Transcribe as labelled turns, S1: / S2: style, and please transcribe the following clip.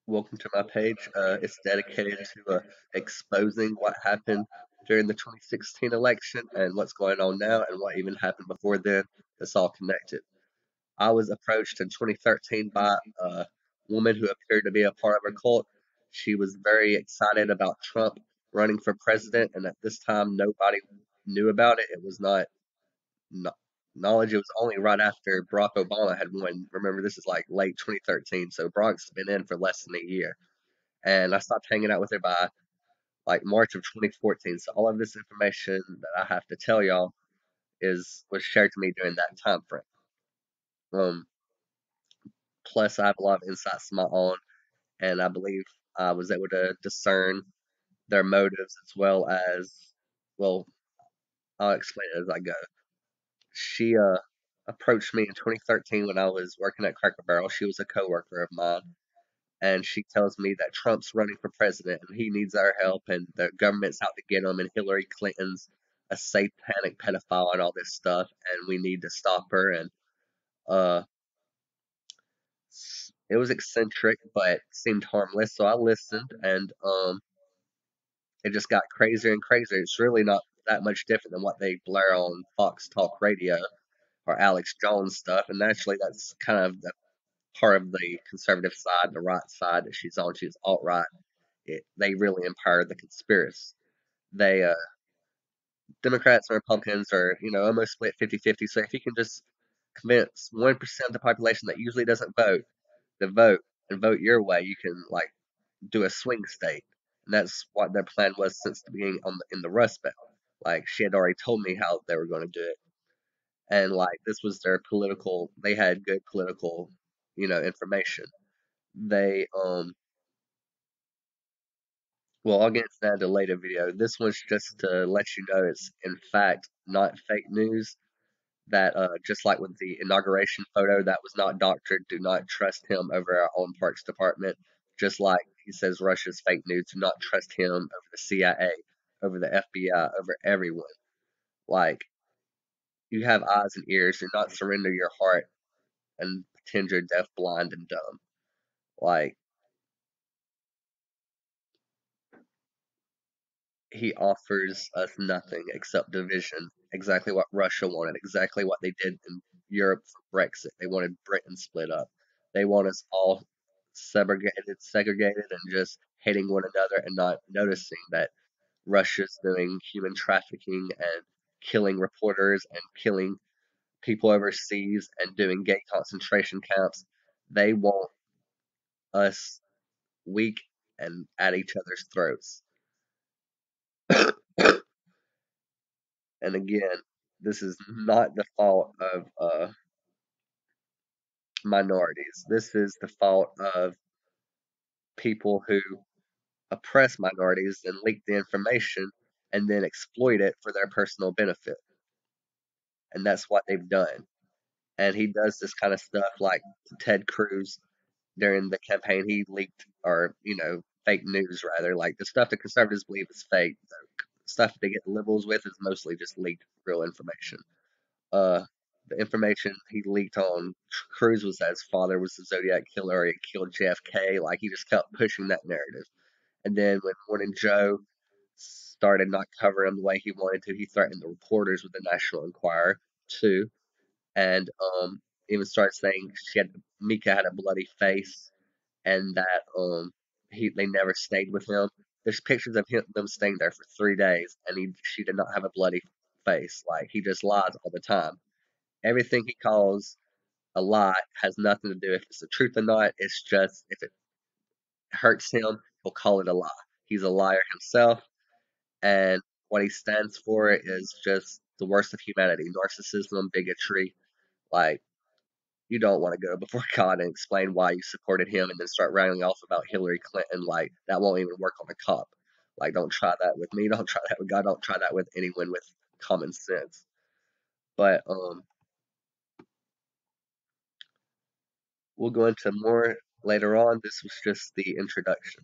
S1: Welcome to my page. It's dedicated to exposing what happened during the 2016 election and what's going on now and what even happened before then. It's all connected. I was approached in 2013 by a woman who appeared to be a part of a cult. She was very excited about Trump running for president, and at this time, nobody knew about it. It was not kno- knowledge. It was only right after Barack Obama had won. Remember, this is like late 2013, so Barack's been in for less than a year. And I stopped hanging out with her by like March of 2014. So all of this information that I have to tell y'all is was shared to me during that time frame. Um, Plus, I have a lot of insights of my own, and I believe I was able to discern their motives as well as, well, I'll explain it as I go. She approached me in 2013 when I was working at Cracker Barrel. She was a coworker of mine, and she tells me that Trump's running for president and he needs our help, and the government's out to get him, and Hillary Clinton's a satanic pedophile and all this stuff, and we need to stop her. And uh, it was eccentric, but seemed harmless, so I listened, and it just got crazier and crazier. It's really not that much different than what they blare on Fox Talk Radio or Alex Jones stuff, and naturally that's kind of the part of the conservative side, the right side that she's on. She's alt right. They really empower the conspiracy. They Democrats and Republicans are almost split 50-50. So if you can just convince 1% of the population that usually doesn't vote to vote and vote your way, you can like do a swing state. And that's what their plan was since the beginning in the Rust Belt. Like she had already told me how they were going to do it, and like this was their political. They had good political, information. They Well, I'll get into that in a later video. This one's just to let you know it's in fact not fake news. That just like with the inauguration photo, that was not doctored. Do not trust him over our own Parks Department. Just like he says Russia's fake news, do not trust him over the CIA, over the FBI, over everyone. Like you have eyes and ears. Do not surrender your heart and pretend you're deaf, blind, and dumb. Like he offers us nothing except division. Exactly what Russia wanted, exactly what they did in Europe for Brexit. They wanted Britain split up. They want us all segregated, and just hating one another and not noticing that Russia's doing human trafficking and killing reporters and killing people overseas and doing gay concentration camps. They want us weak and at each other's throats. And again, this is not the fault of minorities. This is the fault of people who oppress minorities and leak the information and then exploit it for their personal benefit. And that's what they've done. And he does this kind of stuff like Ted Cruz during the campaign. He leaked, or, fake news rather, like the stuff the conservatives believe is fake. The stuff they get liberals with is mostly just leaked real information. uh, the information he leaked on Cruz was that his father was the Zodiac killer, or he killed JFK. Like he just kept pushing that narrative. And then when Morning Joe started not covering him the way he wanted to, he threatened the reporters with the National Enquirer too, and even started saying Mika had a bloody face, and that they never stayed with him. There's pictures of them staying there for 3 days, and she did not have a bloody face. Like he just lies all the time. Everything he calls a lie has nothing to do if it's the truth or not. It's just if it hurts him, he'll call it a lie. He's a liar himself, and what he stands for is just the worst of humanity: narcissism, bigotry. Like you don't want to go before God and explain why you supported him, and then start rattling off about Hillary Clinton. Like that won't even work on a cop. Like don't try that with me. Don't try that with God. Don't try that with anyone with common sense. But we'll go into more later on. This was just the introduction.